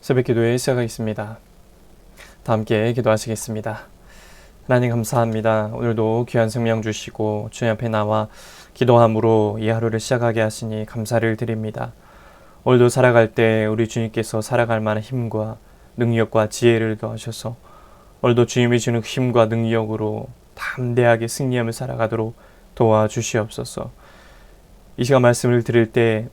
새벽 기도회 시작하겠습니다. 다 함께 기도하시겠습니다. 하나님 감사합니다. 오늘도 귀한 생명 주시고 주님 앞에 나와 기도함으로 이 하루를 시작하게 하시니 감사를 드립니다. 오늘도 살아갈 때 우리 주님께서 살아갈 만한 힘과 능력과 지혜를 더하셔서 오늘도 주님이 주는 힘과 능력으로 담대하게 승리하며 살아가도록 도와주시옵소서. 이 시간 말씀을 들을 때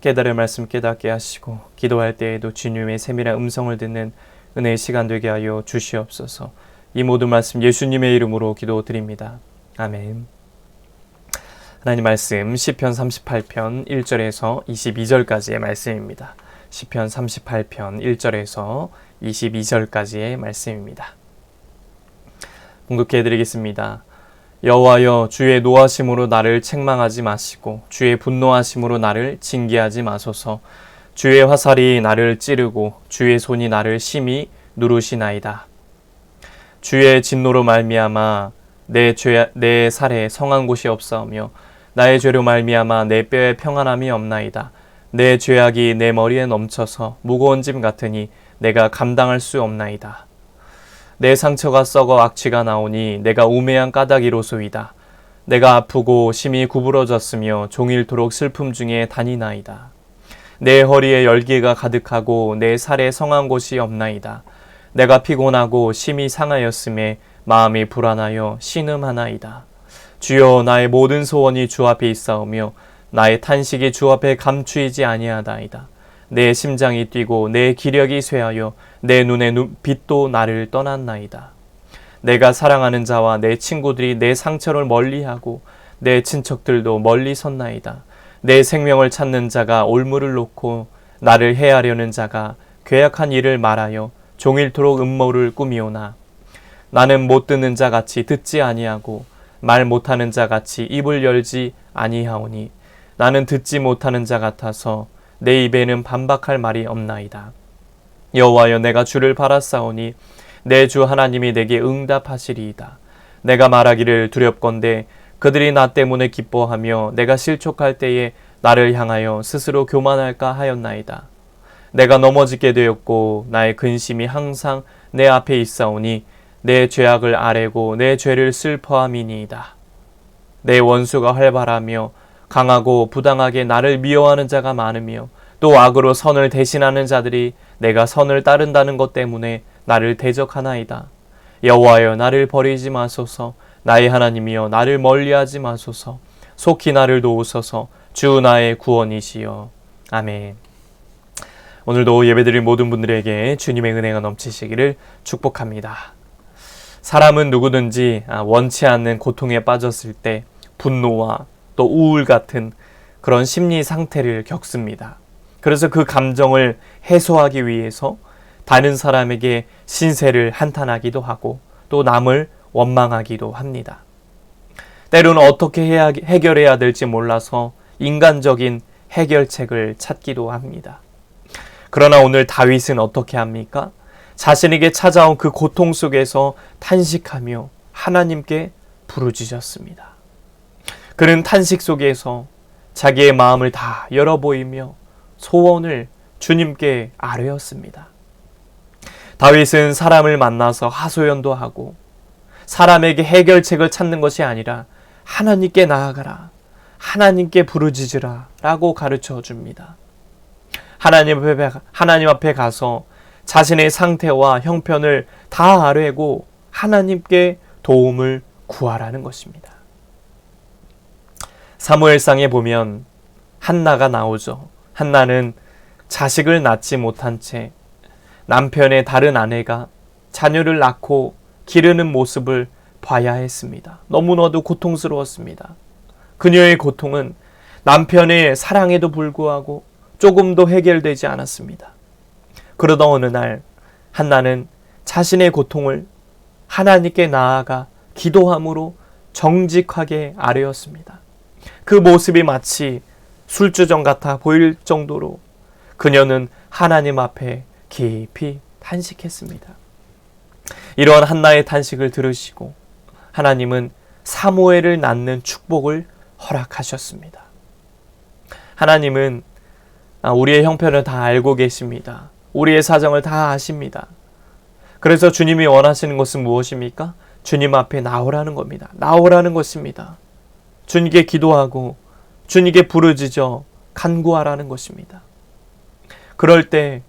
깨달을 말씀 깨닫게 하시고 기도할 때에도 주님의 세밀한 음성을 듣는 은혜의 시간 되게 하여 주시옵소서. 이 모든 말씀 예수님의 이름으로 기도드립니다. 아멘. 하나님 말씀 시편 38편 1절에서 22절까지의 말씀입니다. 시편 38편 1절에서 22절까지의 말씀입니다. 봉독해 드리겠습니다. 여호와여, 주의 노하심으로 나를 책망하지 마시고 주의 분노하심으로 나를 징계하지 마소서. 주의 화살이 나를 찌르고 주의 손이 나를 심히 누르시나이다. 주의 진노로 말미암아 내 살에 성한 곳이 없사오며 나의 죄로 말미암아 내 뼈에 평안함이 없나이다. 내 죄악이 내 머리에 넘쳐서 무거운 짐 같으니 내가 감당할 수 없나이다. 내 상처가 썩어 악취가 나오니 내가 우매한 까닭이로소이다. 내가 아프고 심히 구부러졌으며 종일토록 슬픔 중에 다니나이다. 내 허리에 열기가 가득하고 내 살에 성한 곳이 없나이다. 내가 피곤하고 심히 상하였음에 마음이 불안하여 신음하나이다. 주여, 나의 모든 소원이 주 앞에 있사오며 나의 탄식이 주 앞에 감추이지 아니하다이다. 내 심장이 뛰고 내 기력이 쇠하여 내 눈의 빛도 나를 떠났나이다. 내가 사랑하는 자와 내 친구들이 내 상처를 멀리하고 내 친척들도 멀리 섰나이다. 내 생명을 찾는 자가 올무를 놓고 나를 해하려는 자가 괴악한 일을 말하여 종일토록 음모를 꾸미오나 나는 못 듣는 자 같이 듣지 아니하고 말 못하는 자 같이 입을 열지 아니하오니 나는 듣지 못하는 자 같아서 내 입에는 반박할 말이 없나이다. 여호와여, 내가 주를 바라사오니 내 주 하나님이 내게 응답하시리이다. 내가 말하기를 두렵건대 그들이 나 때문에 기뻐하며 내가 실족할 때에 나를 향하여 스스로 교만할까 하였나이다. 내가 넘어지게 되었고 나의 근심이 항상 내 앞에 있사오니 내 죄악을 아뢰고 내 죄를 슬퍼함이니이다. 내 원수가 활발하며 강하고 부당하게 나를 미워하는 자가 많으며 또 악으로 선을 대신하는 자들이 내가 선을 따른다는 것 때문에 나를 대적하나이다. 여호와여, 나를 버리지 마소서. 나의 하나님이여, 나를 멀리하지 마소서. 속히 나를 도우소서. 주 나의 구원이시여. 아멘. 오늘도 예배드릴 모든 분들에게 주님의 은혜가 넘치시기를 축복합니다. 사람은 누구든지 원치 않는 고통에 빠졌을 때 분노와 또 우울 같은 그런 심리 상태를 겪습니다. 그래서 그 감정을 해소하기 위해서 다른 사람에게 신세를 한탄하기도 하고 또 남을 원망하기도 합니다. 때로는 어떻게 해결해야 될지 몰라서 인간적인 해결책을 찾기도 합니다. 그러나 오늘 다윗은 어떻게 합니까? 자신에게 찾아온 그 고통 속에서 탄식하며 하나님께 부르짖었습니다. 그는 탄식 속에서 자기의 마음을 다 열어보이며 소원을 주님께 아뢰었습니다. 다윗은 사람을 만나서 하소연도 하고 사람에게 해결책을 찾는 것이 아니라 하나님께 나아가라, 하나님께 부르짖으라 라고 가르쳐 줍니다. 하나님 앞에 가서 자신의 상태와 형편을 다 아뢰고 하나님께 도움을 구하라는 것입니다. 사무엘상에 보면 한나가 나오죠. 한나는 자식을 낳지 못한 채 남편의 다른 아내가 자녀를 낳고 기르는 모습을 봐야 했습니다. 너무나도 고통스러웠습니다. 그녀의 고통은 남편의 사랑에도 불구하고 조금도 해결되지 않았습니다. 그러다 어느 날 한나는 자신의 고통을 하나님께 나아가 기도함으로 정직하게 아뢰었습니다. 그 모습이 마치 술주정 같아 보일 정도로 그녀는 하나님 앞에 깊이 탄식했습니다. 이러한 한나의 탄식을 들으시고 하나님은 사무엘을 낳는 축복을 허락하셨습니다. 하나님은 우리의 형편을 다 알고 계십니다. 우리의 사정을 다 아십니다. 그래서 주님이 원하시는 것은 무엇입니까? 주님 앞에 나오라는 겁니다. 나오라는 것입니다. 주님께 기도하고 주님께 부르짖어 간구하라는 것입니다. 그럴 때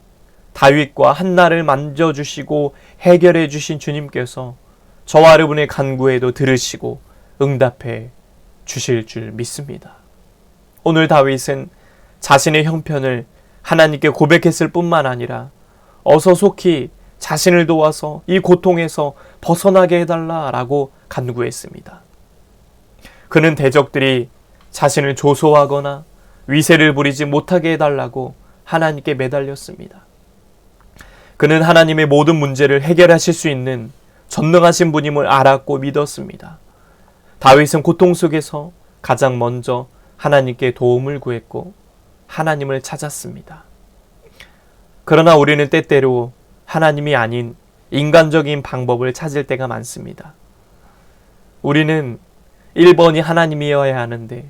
다윗과 한나를 만져주시고 해결해 주신 주님께서 저와 여러분의 간구에도 들으시고 응답해 주실 줄 믿습니다. 오늘 다윗은 자신의 형편을 하나님께 고백했을 뿐만 아니라 어서 속히 자신을 도와서 이 고통에서 벗어나게 해달라라고 간구했습니다. 그는 대적들이 자신을 조소하거나 위세를 부리지 못하게 해달라고 하나님께 매달렸습니다. 그는 하나님의 모든 문제를 해결하실 수 있는 전능하신 분임을 알았고 믿었습니다. 다윗은 고통 속에서 가장 먼저 하나님께 도움을 구했고 하나님을 찾았습니다. 그러나 우리는 때때로 하나님이 아닌 인간적인 방법을 찾을 때가 많습니다. 우리는 1번이 하나님이어야 하는데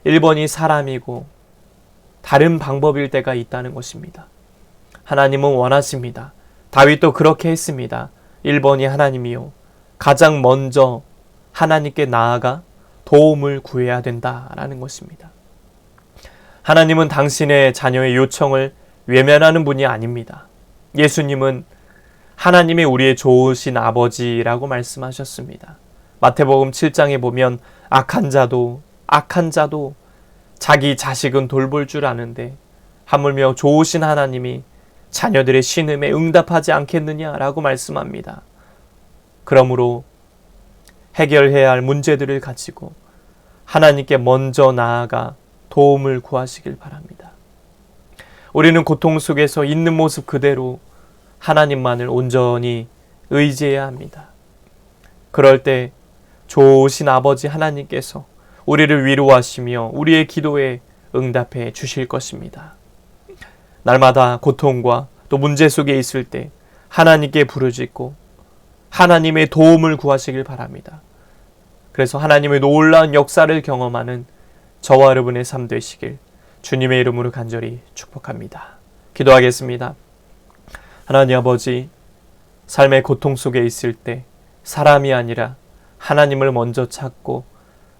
1번이 사람이고 다른 방법일 때가 있다는 것입니다. 하나님은 원하십니다. 다윗도 그렇게 했습니다. 1번이 하나님이요. 가장 먼저 하나님께 나아가 도움을 구해야 된다라는 것입니다. 하나님은 당신의 자녀의 요청을 외면하는 분이 아닙니다. 예수님은 하나님의 우리의 좋으신 아버지라고 말씀하셨습니다. 마태복음 7장에 보면 악한 자도 자기 자식은 돌볼 줄 아는데 하물며 좋으신 하나님이 자녀들의 신음에 응답하지 않겠느냐라고 말씀합니다. 그러므로 해결해야 할 문제들을 가지고 하나님께 먼저 나아가 도움을 구하시길 바랍니다. 우리는 고통 속에서 있는 모습 그대로 하나님만을 온전히 의지해야 합니다. 그럴 때 좋으신 아버지 하나님께서 우리를 위로하시며 우리의 기도에 응답해 주실 것입니다. 날마다 고통과 또 문제 속에 있을 때 하나님께 부르짖고 하나님의 도움을 구하시길 바랍니다. 그래서 하나님의 놀라운 역사를 경험하는 저와 여러분의 삶 되시길 주님의 이름으로 간절히 축복합니다. 기도하겠습니다. 하나님 아버지, 삶의 고통 속에 있을 때 사람이 아니라 하나님을 먼저 찾고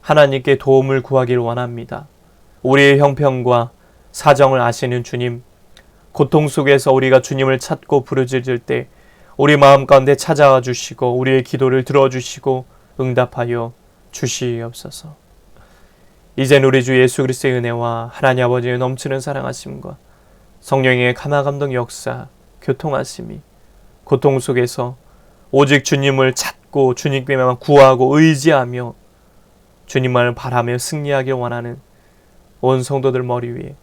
하나님께 도움을 구하기를 원합니다. 우리의 형편과 사정을 아시는 주님, 고통 속에서 우리가 주님을 찾고 부르짖을 때 우리 마음 가운데 찾아와 주시고 우리의 기도를 들어주시고 응답하여 주시옵소서. 이젠 우리 주 예수 그리스도의 은혜와 하나님 아버지의 넘치는 사랑하심과 성령의 감화감동 역사, 교통하심이 고통 속에서 오직 주님을 찾고 주님께만 구하고 의지하며 주님만을 바라며 승리하길 원하는 온 성도들 머리 위에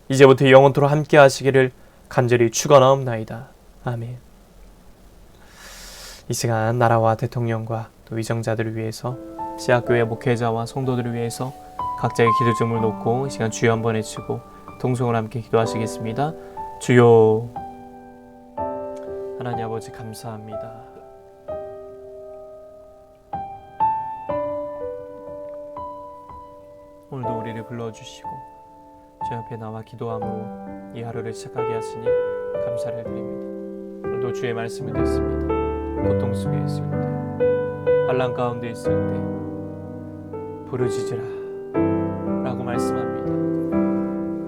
이제부터 영원토록 함께 하시기를 간절히 축원하옵나이다. 아멘. 이 시간 나라와 대통령과 또 위정자들을 위해서 씨앗교회 목회자와 성도들을 위해서 각자의 기도 제목을 놓고 이 시간 주여 한번 외치고 동성을 함께 기도하시겠습니다. 주여. 하나님 아버지 감사합니다. 오늘도 우리를 불러주시고 주 앞에 나와 기도함으로 이 하루를 시작하게 하시니 감사를 드립니다. 오늘도 주의 말씀을 듣습니다. 고통 속에 있을 때, 환난 가운데 있을 때 부르짖으라 라고 말씀합니다.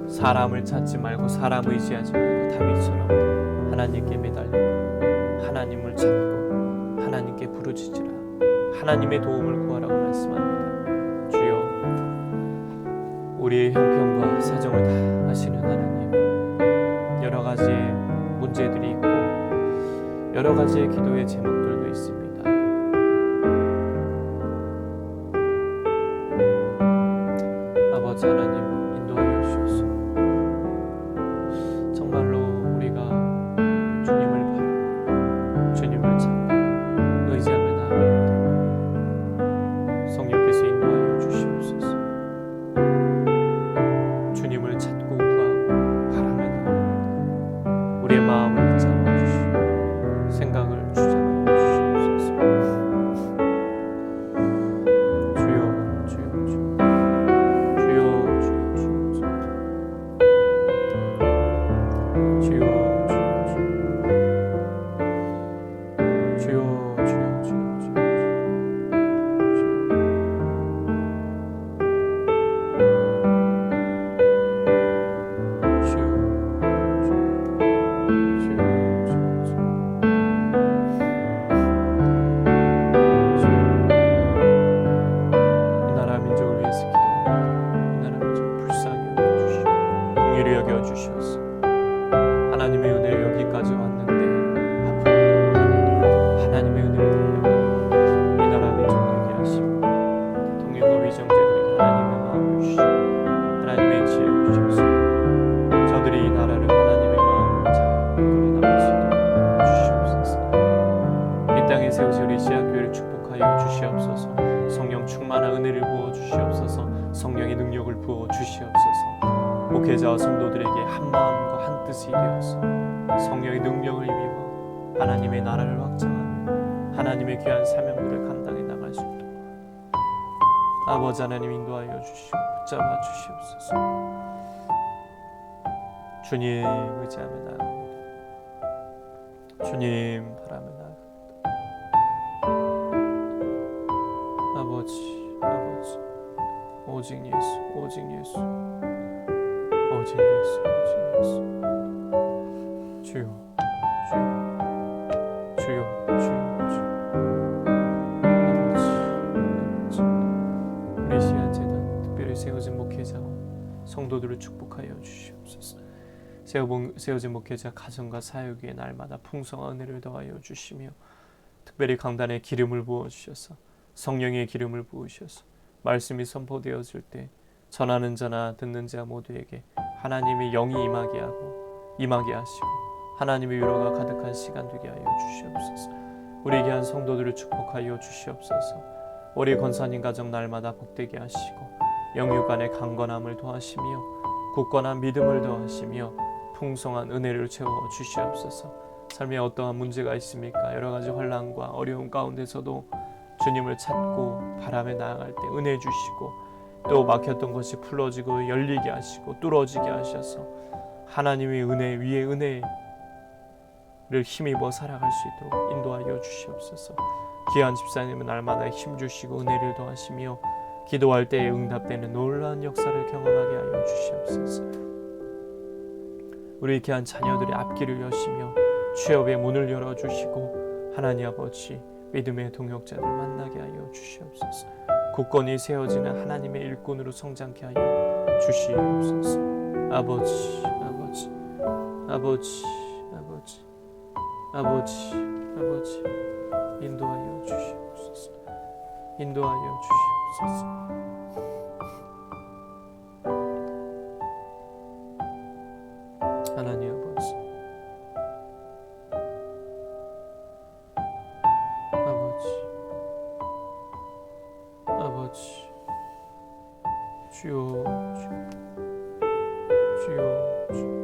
사람을 찾지 말고 사람 의지하지 말고 다윗처럼 하나님께 매달리고 하나님을 찾고 하나님께 부르짖으라, 하나님의 도움을 구하라고 말씀합니다. 주여, 우리의 형편과 사정을 다 아시는 하나님, 여러 가지의 문제들이 있고 여러 가지의 기도의 제목들도 있습니다. 아버지 하나님, 인도하여 주옵소서. 정말로 우리가 주님을 바라고 주님을 찾고 의지하며 나아갑니다. 성령께서 인도하여 주시옵소서. 주님을 찾고 구하고 바라며 나아갑니다. 우리의 마음을 붙잡아 주시고 생각을 주장하여 주시옵소서. 주여, 주여, 주여, 주여, 주여, 주여, 부어 주시옵소서. 목회자와 성도들에게 한 마음과 한 뜻이 되어서 성령의 능력을 입어 하나님의 나라를 확장하며 하나님의 귀한 사명들을 감당해 나갈 수 있도록 아버지 하나님 인도하여 주시고 붙잡아 주시옵소서. 주님 의지하며 나아갑니다. 주님 바라며 나아갑니다. 아버지 오직 예수 오직 예수 오직 예수 오직 예수 주여 주여 주여 주여 주여 아버지 우리 시간 재단 특별히 세워진 목회자와 성도들을 축복하여 주시옵소서. 세워진 목회자 가정과 사역 위에 날마다 풍성한 은혜를 더하여 주시며 특별히 강단에 기름을 부어 주셔서 성령의 기름을 부으셔서 말씀이 선포되어질 때 전하는 자나 듣는 자 모두에게 하나님의 영이 임하게 하시고 하나님의 위로가 가득한 시간 되게 하여 주시옵소서. 우리 귀한 성도들을 축복하여 주시옵소서. 우리 권사님 가정 날마다 복되게 하시고 영육간의 강건함을 더하시며 굳건한 믿음을 더하시며 풍성한 은혜를 채워 주시옵소서. 삶에 어떠한 문제가 있습니까? 여러 가지 혼란과 어려움 가운데서도 주님을 찾고 바람에 나아갈 때 은혜 주시고 또 막혔던 것이 풀어지고 열리게 하시고 뚫어지게 하셔서 하나님의 은혜 위에 은혜를 힘입어 살아갈 수 있도록 인도하여 주시옵소서. 귀한 집사님은 날마다 힘 주시고 은혜를 더하시며 기도할 때에 응답되는 놀라운 역사를 경험하게 하여 주시옵소서. 우리 귀한 자녀들의 앞길을 여시며 취업의 문을 열어주시고 하나님 아버지 믿음의 동역자들 만나게 하여 주시옵소서. 굳건히 세워지는 하나님의 일꾼으로 성장케 하여 주시옵소서. 아버지 아버지 아버지 아버지 아버지 아버지 인도하여 주시옵소서. 인도하여 주시옵소서. 하나님 아버지 아버지 주여 주여 주여